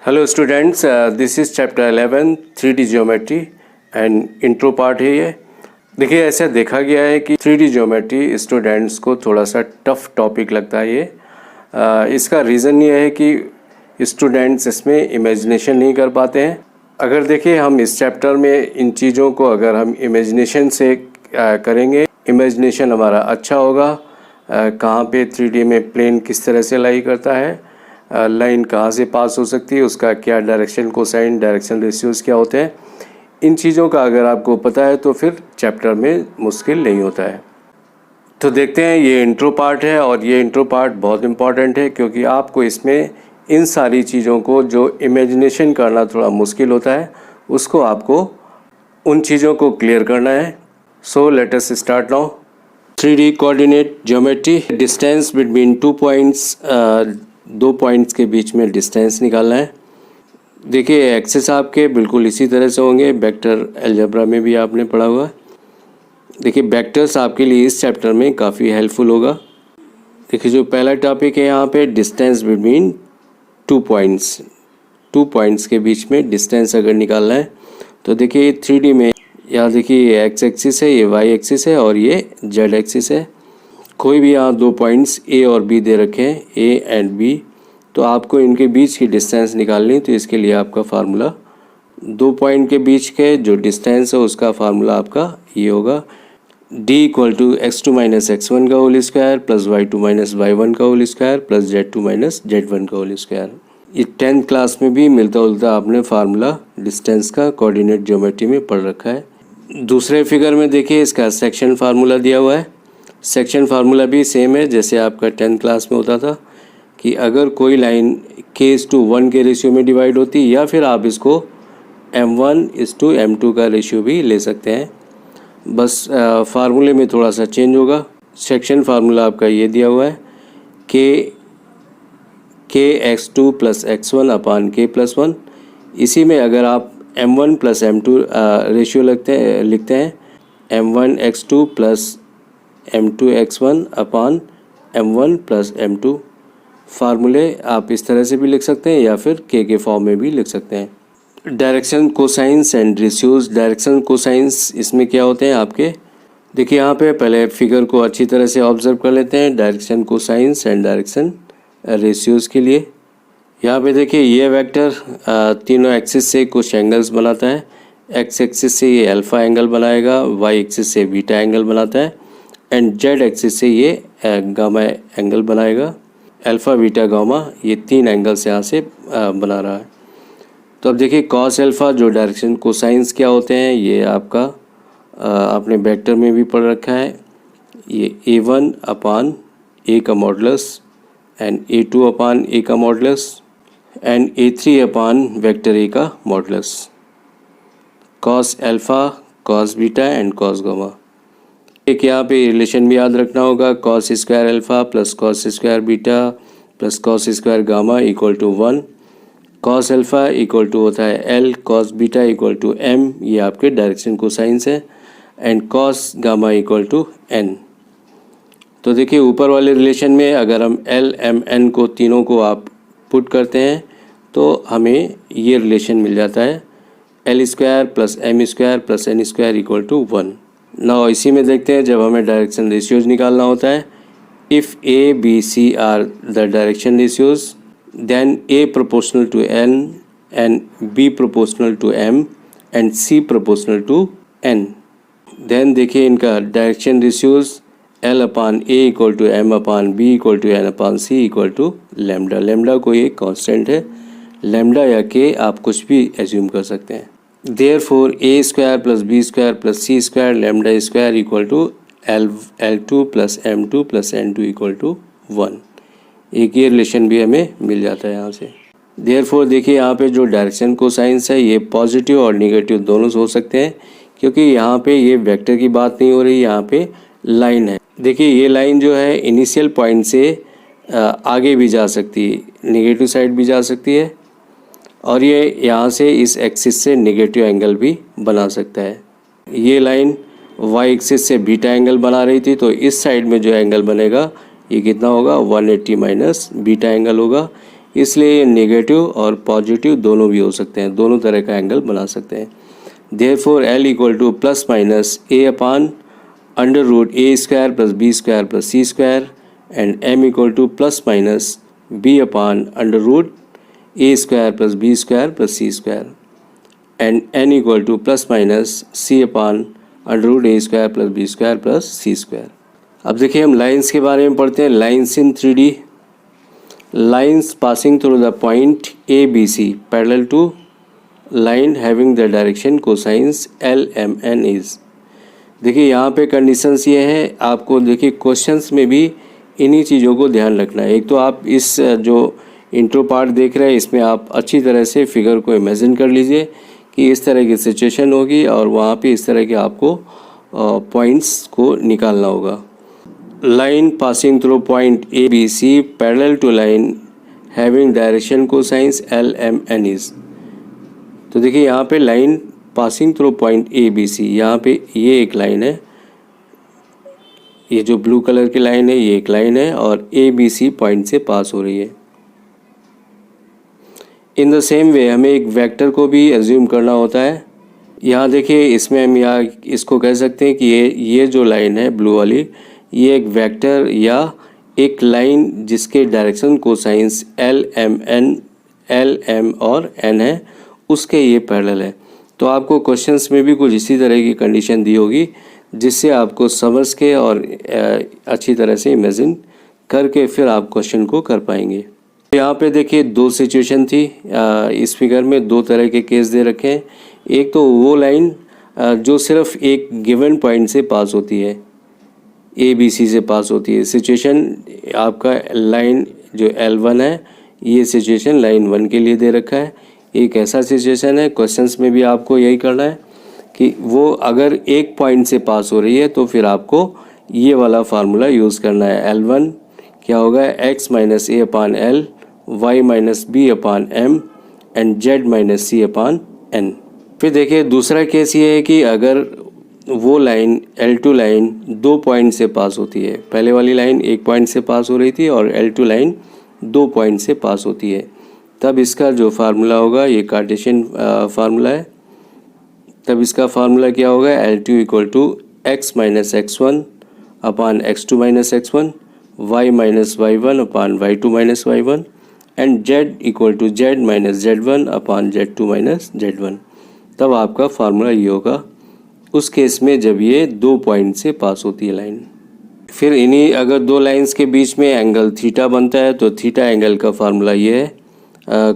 Hello students, this is chapter 11 3D geometry and intro part है ये। देखिए, ऐसा देखा गया है कि 3D ज्योमेट्री स्टूडेंट्स को थोड़ा सा टफ टॉपिक लगता है ये। इसका रीज़न ये है कि स्टूडेंट्स इसमें इमेजिनेशन नहीं कर पाते हैं। अगर देखिए हम इस चैप्टर में इन चीज़ों को अगर हम इमेजिनेशन से करेंगे, इमेजिनेशन हमारा अच्छा होगा। कहाँ पे 3D में प्लेन किस तरह से लाई करता है, लाइन कहाँ से पास हो सकती है, उसका क्या डायरेक्शन कोसाइन, डायरेक्शन रेशियोज़ क्या होते हैं, इन चीज़ों का अगर आपको पता है तो फिर चैप्टर में मुश्किल नहीं होता है। तो देखते हैं, ये इंट्रो पार्ट है और ये इंट्रो पार्ट बहुत इम्पॉर्टेंट है क्योंकि आपको इसमें इन सारी चीज़ों को जो इमेजिनेशन करना थोड़ा मुश्किल होता है उसको आपको उन चीज़ों को क्लियर करना है। So let us start now. 3D coordinate geometry, distance between 2 points, दो पॉइंट्स के बीच में डिस्टेंस निकालना है। देखिए, एक्सेस आपके बिल्कुल इसी तरह से होंगे, वेक्टर अलजेब्रा में भी आपने पढ़ा हुआ है। देखिए, वेक्टर्स आपके लिए इस चैप्टर में काफ़ी हेल्पफुल होगा। देखिए, जो पहला टॉपिक है यहाँ पे डिस्टेंस बिटवीन 2 पॉइंट्स के बीच में डिस्टेंस अगर निकालना है तो देखिए 3D में यहाँ देखिए एक्स एक्सिस है, ये वाई एक्सिस है और ये जेड एक्सिस है। कोई भी यहाँ दो पॉइंट्स ए और बी दे रखे हैं, ए एंड बी, तो आपको इनके बीच की डिस्टेंस निकालनी है। तो इसके लिए आपका फार्मूला, दो पॉइंट के बीच के जो डिस्टेंस है उसका फार्मूला आपका ये होगा, d equal to x2 minus x1 का whole square plus y2 minus y1 का whole square plus z2 minus z1 का होल स्क्वायर। ये 10th क्लास में भी मिलता जुलता आपने फार्मूला डिस्टेंस का कोऑर्डिनेट ज्योमेट्री में पढ़ रखा है। दूसरे फिगर में देखिए इसका सेक्शन फार्मूला दिया हुआ है। सेक्शन फार्मूला भी सेम है जैसे आपका 10th क्लास में होता था कि अगर कोई लाइन k/1 के रेशियो में डिवाइड होती, या फिर आप इसको m1:m2 का रेशियो भी ले सकते हैं, बस फार्मूले में थोड़ा सा चेंज होगा। सेक्शन फार्मूला आपका ये दिया हुआ है kx2 प्लस x1 अपान k+1। इसी में अगर आप m1 प्लस m2 रेशियो लिखते हैं m1x2 प्लस m2x1 अपान m1 प्लस m2। फार्मूले आप इस तरह से भी लिख सकते हैं या फिर के फॉर्म में भी लिख सकते हैं। Direction cosines and ratios. Direction cosines इसमें क्या होते हैं आपके, देखिए यहाँ पे पहले फिगर को अच्छी तरह से ऑब्जर्व कर लेते हैं। Direction cosines and direction ratios के लिए यहाँ पे देखिए ये वेक्टर तीनों एक्सिस से कुछ एंगल्स बनाता है। एक्स एक्सिस से ये अल्फ़ा एंगल बनाएगा, वाई एक्सिस से बीटा एंगल बनाता है एंड जेड एक्सिस से ये गामा एंगल बनाएगा। अल्फ़ा बीटा गामा ये तीन एंगल्स यहाँ से बना रहा है। तो अब देखिए कॉस अल्फ़ा जो डायरेक्शन कोसाइंस क्या होते हैं, ये आपका आपने वेक्टर में भी पढ़ रखा है। ये a1 अपान a का modulus and a2 upon a का modulus and a3 upon vector a का modulus. Cos alpha, cos beta and cos gamma. एक यहाँ पे रिलेशन भी याद रखना होगा, cos square alpha plus cos square beta plus cos square gamma equal to 1। Cos alpha equal to होता है L, cos beta equal to M, ये आपके डायरेक्शन कोसाइंस है, and cos gamma equal to N। तो देखिए ऊपर वाले relation में अगर हम L, M, N को तीनों को आप पुट करते हैं तो हमें ये रिलेशन मिल जाता है, L square plus M square plus N square equal to 1। Now इसी में देखते हैं जब हमें डायरेक्शन रेशियोज़ निकालना होता है, if A, B, C are the direction ratios then A proportional to N and B proportional to M and C proportional to N। then देखिए इनका direction ratios L upon A equal to M upon B equal to N upon C equal to lambda. Lambda कोई एक constant है, lambda या के आप कुछ भी एज्यूम कर सकते हैं। Therefore A square plus B square plus C square lambda square equal to L2 plus M2 plus N2 equal to 1। एक ये रिलेशन भी हमें मिल जाता है यहाँ से। देयरफॉर देखिए यहाँ पे जो डायरेक्शन कोसाइंस है ये पॉजिटिव और नेगेटिव दोनों हो सकते हैं, क्योंकि यहाँ पे ये वेक्टर की बात नहीं हो रही, यहाँ पे लाइन है। देखिए ये लाइन जो है इनिशियल पॉइंट से आगे भी जा सकती है, नेगेटिव साइड भी जा सकती है, और ये यहाँ से इस एक्सिस से नेगेटिव एंगल भी बना सकता है। ये लाइन वाई एक्सिस से बीटा एंगल बना रही थी, तो इस साइड में जो एंगल बनेगा ये कितना होगा, 180 माइनस बीटा एंगल होगा। इसलिए ये नेगेटिव और पॉजिटिव दोनों भी हो सकते हैं, दोनों तरह का एंगल बना सकते हैं। Therefore L equal to plus minus A upon under root A square plus B square plus C square and M equal to plus minus B upon under root A square plus B square plus C square and N equal to plus minus C upon under root A square plus B square plus C square. अब देखिए हम lines के बारे में पढ़ते हैं। Lines in 3D, lines passing through the point A B C parallel to line having the direction cosines L M N is. देखिए यहाँ पे कंडीशंस ये हैं, आपको देखिए क्वेश्चंस में भी इन्हीं चीज़ों को ध्यान रखना है। एक तो आप इस जो इंट्रो पार्ट देख रहे हैं इसमें आप अच्छी तरह से फिगर को इमेजिन कर लीजिए कि इस तरह की सिचुएशन होगी और वहाँ पे इस तरह के आपको पॉइंट्स को निकालना होगा। Line passing through point A B C parallel to line having direction cosines L M N is. तो देखिए यहाँ पे line passing through point A B C, यहाँ पे ये एक लाइन है, ये जो ब्लू कलर की लाइन है ये एक लाइन है और ए बी सी पॉइंट से पास हो रही है। इन द सेम वे हमें एक वेक्टर को भी एज्यूम करना होता है। यहाँ देखिए इसमें हम यहाँ इसको कह सकते हैं कि ये जो लाइन है ब्लू वाली, ये एक वेक्टर या एक लाइन जिसके डायरेक्शन कोसाइंस L M और N है उसके ये पैरेलल है। तो आपको क्वेश्चंस में भी कुछ इसी तरह की कंडीशन दी होगी जिससे आपको समझ के और अच्छी तरह से इमेजिन करके फिर आप क्वेश्चन को कर पाएंगे। यहाँ पे देखिए दो सिचुएशन थी, इस फिगर में दो तरह के केस दे रखे हैं। एक तो वो लाइन जो सिर्फ एक गिवन पॉइंट से पास होती है, ए बी सी से पास होती है। सिचुएशन आपका लाइन जो L1 है, ये सिचुएशन लाइन 1 के लिए दे रखा है। एक ऐसा सिचुएशन है, क्वेश्चंस में भी आपको यही करना है कि वो अगर एक पॉइंट से पास हो रही है तो फिर आपको ये वाला फार्मूला यूज़ करना है। L1 क्या होगा, x minus A upon L, Y minus B upon M and Z minus C upon N. फिर देखिए दूसरा केस ये है कि अगर वो लाइन L2 लाइन दो पॉइंट से पास होती है, पहले वाली लाइन एक पॉइंट से पास हो रही थी और L2 लाइन दो पॉइंट से पास होती है, तब इसका जो फार्मूला होगा ये कार्टेशियन फार्मूला है। तब इसका फार्मूला क्या होगा, L2 equal to X minus x1 upon x2 minus x1, y minus y1 upon y2 minus y1 and z equal to z minus z1 upon z2 minus z1। तब आपका formula ये होगा उस केस में जब ये दो पॉइंट से पास होती है लाइन। फिर इन्हीं अगर दो लाइंस के बीच में एंगल थीटा बनता है तो थीटा एंगल का फार्मूला ये है,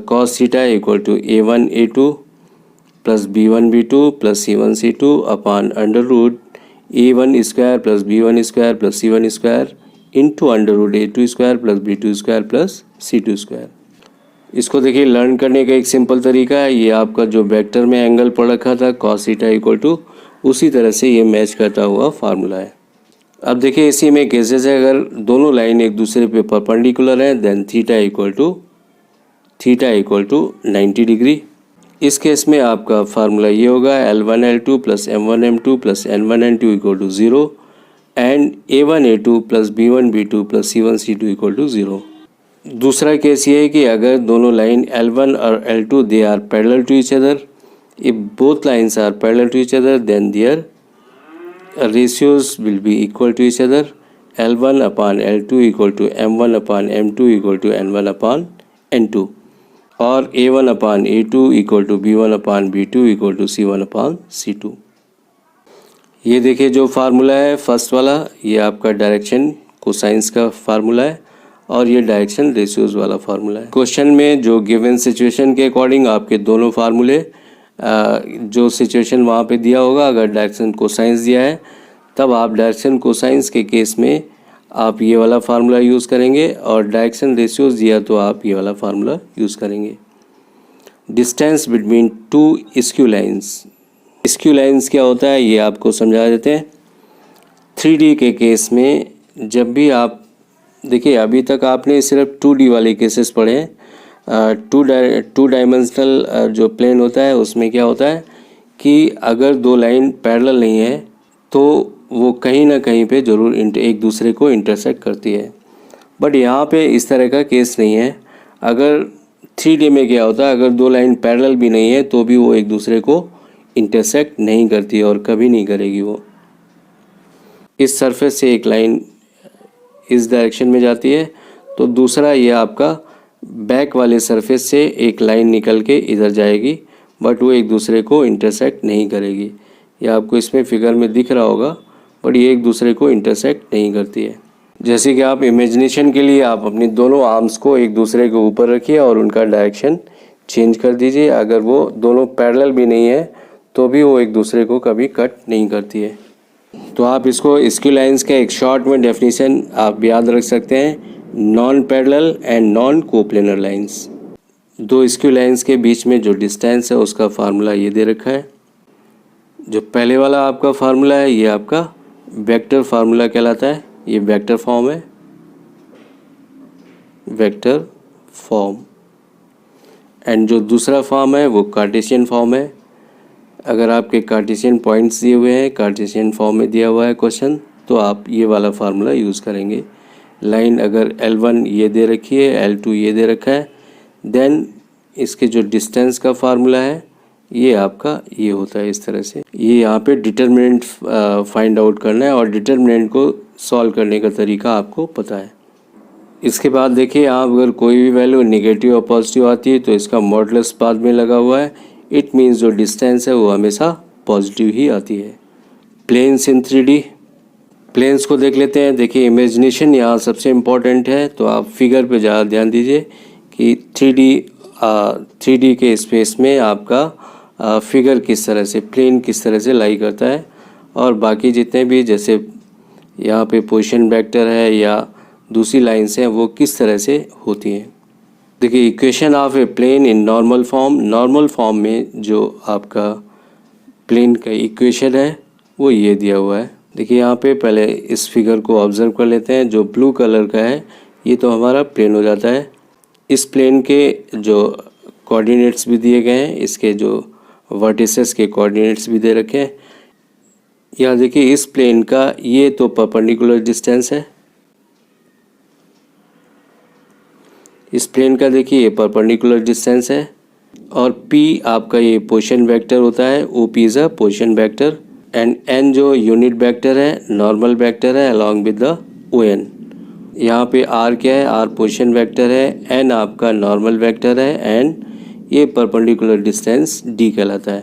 cos theta equal to a1 a2 plus b1 b2 plus c1 c2 upon under root a1 square plus b1 square plus c1 square into under root a2 square plus b2 square plus c2 square. इसको देखिए learn करने का एक simple तरीका है, ये आपका जो वेक्टर में एंगल पढ़ रखा था cos थीटा इक्वल टू, उसी तरह से ये मैच करता हुआ फार्मूला है। अब देखिए इसी में केसेस है, अगर दोनों लाइन एक दूसरे पे परपेंडिकुलर है then theta equal to 90 degree. इस केस में आपका फार्मूला ये होगा L1 L2 plus M1 M2 plus N1 N2 equal to 0 and A1 A2 plus B1 B2 plus C1 C2 equal to 0। दूसरा केस ये है कि अगर दोनों लाइन L1 और L2 they are parallel to each other, if both lines are parallel to each other then their ratios will be equal to each other, L1 upon L2 equal to M1 upon M2 equal to N1 upon N2 और A1 upon A2 equal to B1 upon B2 equal to C1 upon C2। ये देखिए जो formula है first वाला, ये आपका direction cosines का formula है और ये डायरेक्शन रेशियोज वाला फार्मूला है। क्वेश्चन में जो गिवन सिचुएशन के अकॉर्डिंग आपके दोनों फार्मूले जो सिचुएशन वहाँ पे दिया होगा, अगर डायरेक्शन कोसाइंस दिया है तब आप डायरेक्शन कोसाइंस के केस में आप ये वाला फार्मूला यूज़ करेंगे और डायरेक्शन रेशियोज दिया तो आप ये वाला फार्मूला यूज़ करेंगे। Distance between two skew lines क्या होता है ये आपको समझा देते हैं। 3D के केस में जब भी आप देखिए, अभी तक आपने सिर्फ 2D वाले केसेस पढ़े हैं। टू डायमेंशनल जो प्लेन होता है उसमें क्या होता है कि अगर दो लाइन पैरेलल नहीं है तो वो कहीं ना कहीं पे ज़रूर एक दूसरे को इंटरसेक्ट करती है, बट यहाँ पे इस तरह का केस नहीं है। अगर 3D में क्या होता है, अगर दो लाइन पैरेलल भी नहीं है तो भी वो एक दूसरे को इंटरसेक्ट नहीं करती और कभी नहीं करेगी। वो इस सरफेस से एक लाइन इस डायरेक्शन में जाती है तो दूसरा ये आपका बैक वाले सरफेस से एक लाइन निकल के इधर जाएगी, बट वो एक दूसरे को इंटरसेक्ट नहीं करेगी। ये आपको इसमें फिगर में दिख रहा होगा, बट ये एक दूसरे को इंटरसेक्ट नहीं करती है। जैसे कि आप इमेजिनेशन के लिए आप अपनी दोनों आर्म्स को एक दूसरे के ऊपर रखिए और उनका डायरेक्शन चेंज कर दीजिए। अगर वो दोनों पैरेलल भी नहीं है तो भी वो एक दूसरे को कभी कट नहीं करती है। तो आप इसको स्क्यू लाइंस का एक शॉर्ट में डेफिनेशन आप याद रख सकते हैं, non parallel and non coplanar lines. दो स्क्यू लाइंस के बीच में जो डिस्टेंस है उसका फार्मूला ये दे रखा है। जो पहले वाला आपका फार्मूला है ये आपका वेक्टर फार्मूला कहलाता है, ये वेक्टर फॉर्म है, वेक्टर फॉर्म। एंड जो दूसरा फॉर्म है वो कार्टेशियन फॉर्म है। अगर आपके कार्टेशियन पॉइंट्स दिए हुए हैं, कार्टेशियन फॉर्म में दिया हुआ है क्वेश्चन, तो आप ये वाला फार्मूला यूज़ करेंगे। लाइन अगर L1 ये दे रखी है, L2 ये दे रखा है, देन इसके जो डिस्टेंस का फार्मूला है ये आपका ये होता है इस तरह से। ये यहाँ पे डिटर्मिनेंट फाइंड आउट करना है और डिटर्मिनेंट को सॉल्व करने का तरीका आपको पता है। इसके बाद देखिए, आप अगर कोई भी वैल्यू नेगेटिव और पॉजिटिव आती है तो इसका मॉडुलस बाद में लगा हुआ है। इट मीन्स जो डिस्टेंस है वो हमेशा पॉजिटिव ही आती है। प्लेन्स इन 3D, प्लेन्स को देख लेते हैं। देखिए, इमेजिनेशन यहाँ सबसे इम्पॉर्टेंट है, तो आप फिगर पे ज़्यादा ध्यान दीजिए कि 3D के स्पेस में आपका फिगर किस तरह से, प्लेन किस तरह से लाई करता है, और बाकी जितने भी जैसे यहाँ पे पोजीशन वेक्टर है या दूसरी लाइंस हैं वो किस तरह से होती हैं। देखिए, equation of a plane in normal form, normal form में जो आपका प्लेन का इक्वेशन है वो ये दिया हुआ है। देखिए, यहाँ पे पहले इस फिगर को ऑब्जर्व कर लेते हैं। जो ब्लू कलर का है ये तो हमारा प्लेन हो जाता है। इस प्लेन के जो कोऑर्डिनेट्स भी दिए गए हैं, इसके जो वर्टिसेस के कोऑर्डिनेट्स भी दे रखे हैं। यहाँ देखिए, इस प्लेन का ये तो परपेंडिकुलर डिस्टेंस है, इस प्लेन का देखिए ये परपेंडिकुलर डिस्टेंस है, और P आपका ये पोजीशन वेक्टर होता है। OP is a position vector, and N जो यूनिट वेक्टर है, नॉर्मल वेक्टर है अलॉन्ग विद द ON। यहाँ पे R क्या है, R पोजीशन वेक्टर है, N आपका नॉर्मल वेक्टर है, एंड ये परपेंडिकुलर डिस्टेंस D कहलाता है।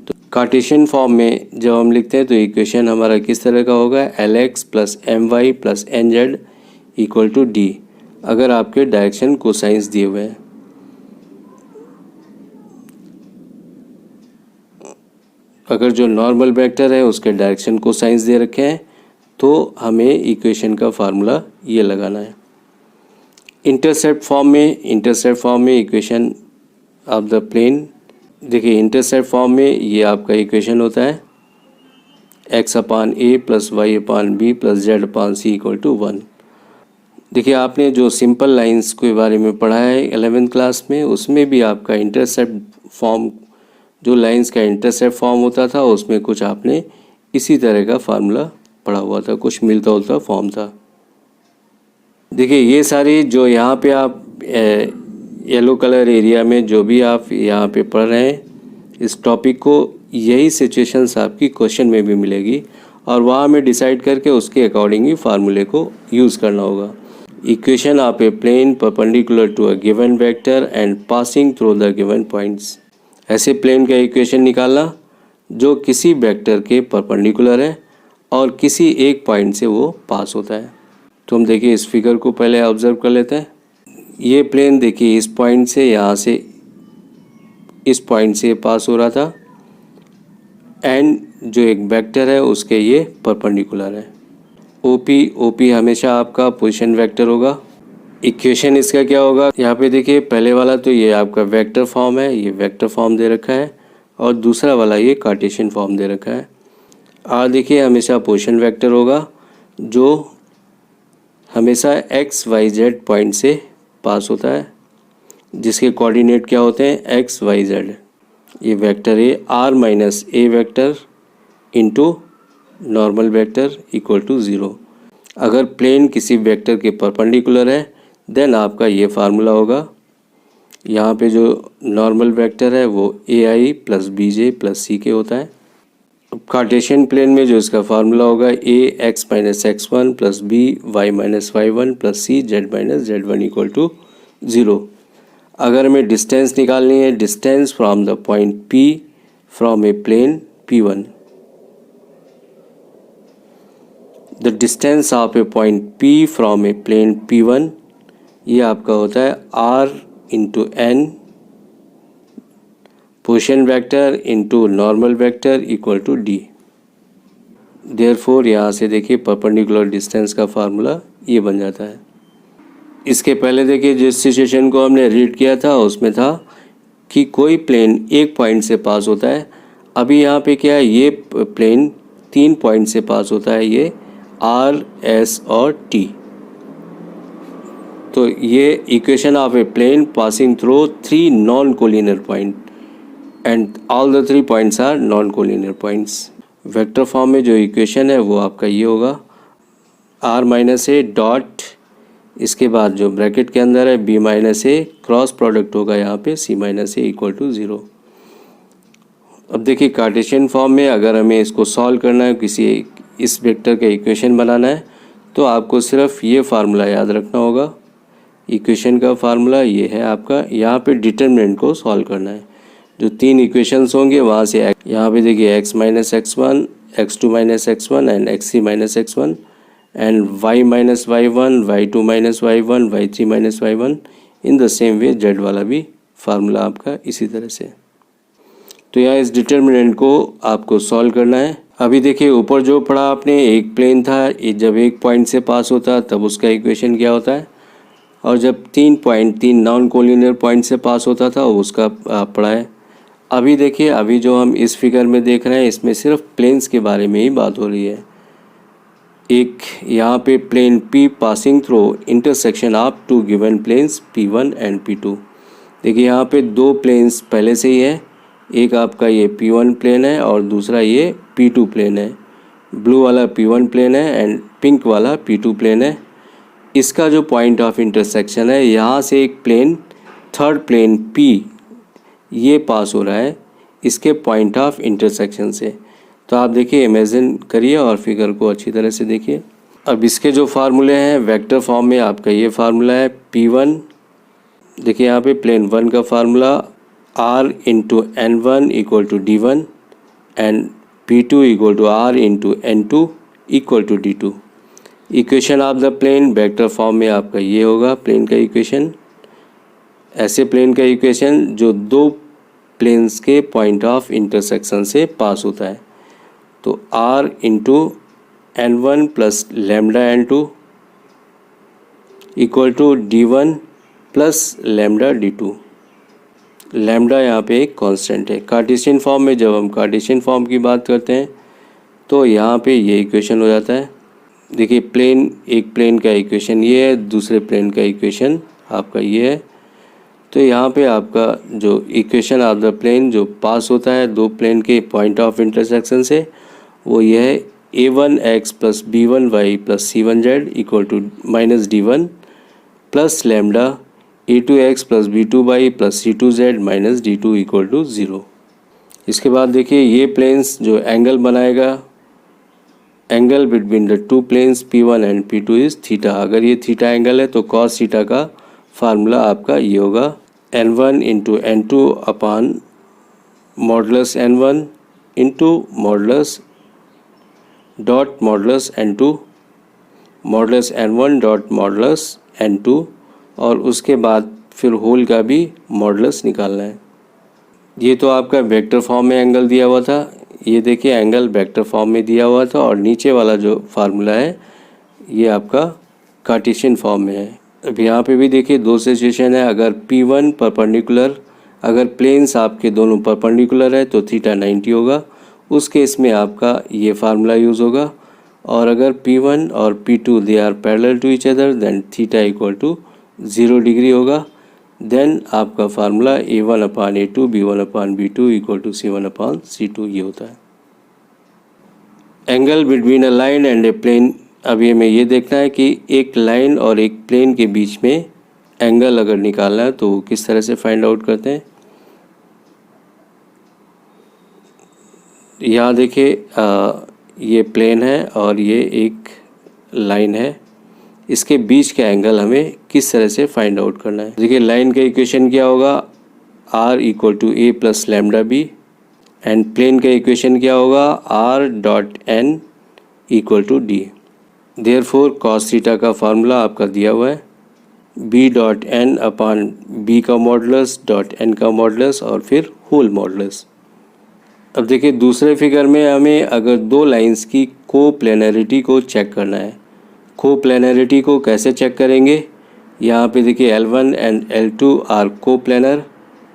तो कार्टेशियन फॉर्म में जब हम लिखते हैं तो इक्वेशन हमारा किस तरह का होगा, LX plus MY plus NZ equal to D, अगर आपके डायरेक्शन कोसाइंस दिए हुए हैं। अगर जो नॉर्मल वेक्टर है उसके डायरेक्शन कोसाइंस दे रखे हैं तो हमें इक्वेशन का फार्मूला ये लगाना है। इंटरसेप्ट फॉर्म में इक्वेशन ऑफ द प्लेन, देखिए इंटरसेप्ट फॉर्म में ये आपका इक्वेशन होता है x upon a plus y upon b plus z upon c equal to 1। देखिए, आपने जो सिंपल लाइंस के बारे में पढ़ा है 11th क्लास में, उसमें भी आपका इंटरसेप्ट फॉर्म, जो लाइंस का इंटरसेप्ट फॉर्म होता था उसमें कुछ आपने इसी तरह का फार्मूला पढ़ा हुआ था, कुछ मिलता जुलता फॉर्म था। देखिए, ये सारी जो यहाँ पे आप येलो कलर एरिया में जो भी आप यहाँ पे पढ़ रहे हैं इस टॉपिक को, यही सिचुएशंस आपकी क्वेश्चन में भी मिलेगी, और वहाँ में डिसाइड करके उसके अकॉर्डिंग ही फार्मूले को यूज़ करना होगा। Equation of a plane perpendicular to a given vector and passing through the given points, ऐसे प्लेन का इक्वेशन निकालना जो किसी वेक्टर के परपेंडिकुलर है और किसी एक पॉइंट से वो पास होता है। तो हम देखिए इस फिगर को पहले ऑब्जर्व कर लेते हैं। ये प्लेन देखिए इस पॉइंट से, यहाँ से इस पॉइंट से पास हो रहा था, एंड जो एक वेक्टर है उसके ये परपेंडिकुलर है। OP हमेशा आपका पोजीशन वेक्टर होगा। इक्वेशन इसका क्या होगा, यहाँ पे देखिए पहले वाला तो ये आपका वेक्टर फॉर्म है, ये वेक्टर फॉर्म दे रखा है, और दूसरा वाला ये कार्टेशियन फॉर्म दे रखा है। और देखिए हमेशा पोजीशन वेक्टर होगा जो हमेशा XYZ पॉइंट से पास होता है, जिसके कोऑर्डिनेट क्या होते हैं XYZ। ये वेक्टर है R minus A vector into normal vector equal to 0। अगर प्लेन किसी वेक्टर के परपेंडिकुलर है देन आपका ये फार्मूला होगा यहाँ पे जो नॉर्मल वेक्टर है वो ए आई प्लस बी जे प्लस सी के होता है। अब कार्टेशियन प्लेन में जो इसका फार्मूला होगा a x minus x one plus b y minus Y one plus c z minus z one equal to zero. अगर हमें डिस्टेंस निकालनी है, distance from the point P from a plane P one, the distance of a point P from a plane P one, ये आपका होता है r into n position vector into normal vector equal to D. Therefore यहाँ से देखिए perpendicular distance का formula ये बन जाता है। इसके पहले देखिए जिस सिचुएशन को हमने रीड किया था उसमें था कि कोई प्लेन एक पॉइंट से पास होता है। अभी यहाँ पे क्या है, ये प्लेन 3 पॉइंट से पास होता है, ये आर एस और टी। तो ये equation of a plane passing through 3 non collinear point and all the 3 points are non collinear points. Vector form में जो इक्वेशन है वो आपका ये होगा आर माइनस ए डॉट, इसके बाद जो ब्रैकेट के अंदर है b minus a, cross product होगा यहाँ पे c minus a equal to zero. अब देखिए कार्टेशियन फॉर्म में अगर हमें इसको सॉल्व करना है, किसी इस वेक्टर का इक्वेशन बनाना है, तो आपको सिर्फ ये फार्मूला याद रखना होगा। इक्वेशन का फार्मूला ये है आपका, यहाँ पे डिटर्मिनेंट को सॉल्व करना है। जो 3 इक्वेशंस होंगे वहाँ से यहाँ पे देखिए X minus x one, X two minus x one and X three minus x one and Y minus Y one, Y two minus Y one, Y three minus Y one. In the same way Z वाला भी formula आपका इसी तरह से। तो यहाँ इस determinant को आपको सॉल्व करना है। अभी देखिए ऊपर जो पढ़ा आपने, एक प्लेन था, जब एक पॉइंट से पास होता तब उसका इक्वेशन क्या होता है, और जब 3 नॉन कोलिनियर पॉइंट से पास होता था उसका पढ़ा है। अभी देखिए अभी जो हम इस फिगर में देख रहे हैं इसमें सिर्फ प्लेन्स के बारे में ही बात हो रही है। एक यहाँ पे plane P passing through intersection of 2 given planes P1 and P2। देखिए यहाँ पे 2 प्लेन्स पहले से ही है, एक आपका ये P1 प्लेन है और दूसरा ये P2 प्लेन है। ब्लू वाला P1 प्लेन है एंड पिंक वाला P2 प्लेन है। इसका जो पॉइंट ऑफ इंटरसेक्शन है, यहाँ से एक प्लेन थर्ड प्लेन P ये पास हो रहा है इसके पॉइंट ऑफ इंटरसेक्शन से। तो आप देखिए इमेजिन करिए और फिगर को अच्छी तरह से देखिए। अब इसके जो फार्मूले हैं वेक्टर फॉर्म में, आपका ये फार्मूला है P1, देखिए यहाँ पे प्लेन 1 का formula R into N1 equal to D1 and P2 equal to R into N2 equal to D2। Equation of the plane vector form में आपका ये होगा प्लेन का इक्वेशन, ऐसे प्लेन का इक्वेशन जो 2 प्लेन्स के पॉइंट ऑफ इंटरसेक्शन से पास होता है। तो R into N1 plus lambda N2 equal to D1 plus lambda D2। Lambda यहाँ पे एक कांस्टेंट है। कार्टेशियन फॉर्म में जब हम कार्टेशियन फॉर्म की बात करते हैं तो यहाँ पे ये इक्वेशन हो जाता है। देखिए प्लेन, एक प्लेन का इक्वेशन ये है, दूसरे प्लेन का इक्वेशन आपका ये है। तो यहाँ पे आपका जो इक्वेशन ऑफ द प्लेन जो पास होता है 2 प्लेन के पॉइंट ऑफ इंटरसेक्शन से, वो ये है a1x plus b1y plus c1z equal to minus d1 plus lambda a2x plus b2y plus c2z minus d2 equal to 0। इसके बाद देखिए ये प्लेन्स जो एंगल बनाएगा, angle between the 2 planes P1 and P2 is theta. अगर ये theta angle है तो कॉस थीटा का फार्मूला आपका ये होगा N1 into N2 upon modulus N1 into modulus dot modulus N2 modulus N1 dot modulus N2, और उसके बाद फिर होल का भी मॉडुलस निकालना है। ये तो आपका वेक्टर फॉर्म में एंगल दिया हुआ था, ये देखिए एंगल वेक्टर फॉर्म में दिया हुआ था, और नीचे वाला जो फार्मूला है ये आपका कार्टेशियन फॉर्म में है। अब यहाँ पे भी देखिए 2 सिचुएशन है। अगर P1 परपेंडिकुलर, अगर प्लेन्स आपके दोनों परपेंडिकुलर है तो थीटा 90 होगा, उस केस में आपका ये फार्मूला यूज़ होगा। और अगर P1 और P2 they are parallel to each other then theta equal to 0 degree होगा। देन आपका formula A1 upon A2 B1 upon B2 equal to C1 upon C2 ये होता है। Angle between a line and a plane, अब ये में ये देखना है कि एक लाइन और एक प्लेन के बीच में एंगल अगर निकालना है तो किस तरह से फाइंड आउट करते हैं। यहाँ देखिए ये प्लेन है और ये एक लाइन है, इसके बीच का एंगल हमें किस तरह से फाइंड आउट करना है। देखिए लाइन का इक्वेशन क्या होगा, r equal to A plus lambda B, and plane का इक्वेशन क्या होगा, r dot n equal to D. Therefore cos theta का फार्मूला आपका दिया हुआ है, b dot n upon b का मॉडुलस डॉट n का मॉडुलस और फिर होल मॉडुलस। अब देखिए दूसरे फिगर में हमें अगर दो लाइंस की कोप्लेनरिटी को चेक करना है। कोप्लेनरिटी को कैसे चेक करेंगे, यहाँ पे देखिए L1 and L2 are coplanar.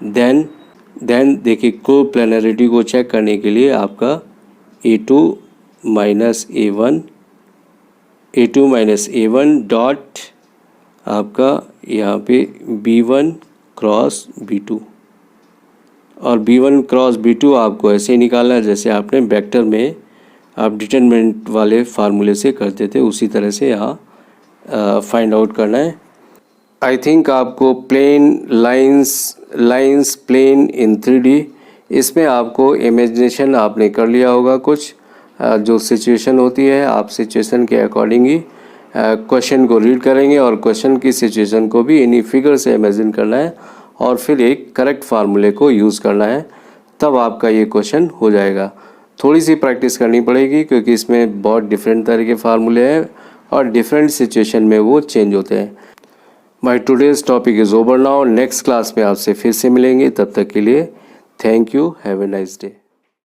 Then देखिए कोप्लेनरिटी को चेक करने के लिए आपका A2 माइनस A1 डॉट आपका यहाँ पे B1 क्रॉस B2, और B1 क्रॉस B2 आपको ऐसे ही निकालना है जैसे आपने वेक्टर में आप डिटरमिनेंट वाले फार्मूले से करते थे, उसी तरह से यहाँ फाइंड आउट करना है। आई थिंक आपको प्लेन लाइंस प्लेन इन 3D, इसमें आपको इमेजिनेशन आपने कर लिया होगा कुछ। जो सिचुएशन होती है आप सिचुएशन के अकॉर्डिंग ही क्वेश्चन को रीड करेंगे और क्वेश्चन की सिचुएशन को भी इन्हीं फिगर से इमेजिन करना है और फिर एक करेक्ट फार्मूले को यूज़ करना है, तब आपका ये क्वेश्चन हो जाएगा। थोड़ी सी प्रैक्टिस करनी पड़ेगी क्योंकि इसमें बहुत डिफरेंट तरह के फार्मूले हैं और डिफरेंट सिचुएशन में वो चेंज होते हैं। My today's topic is over now. Next class में आपसे फिर से मिलेंगे, तब तक के लिए thank you, have a nice day.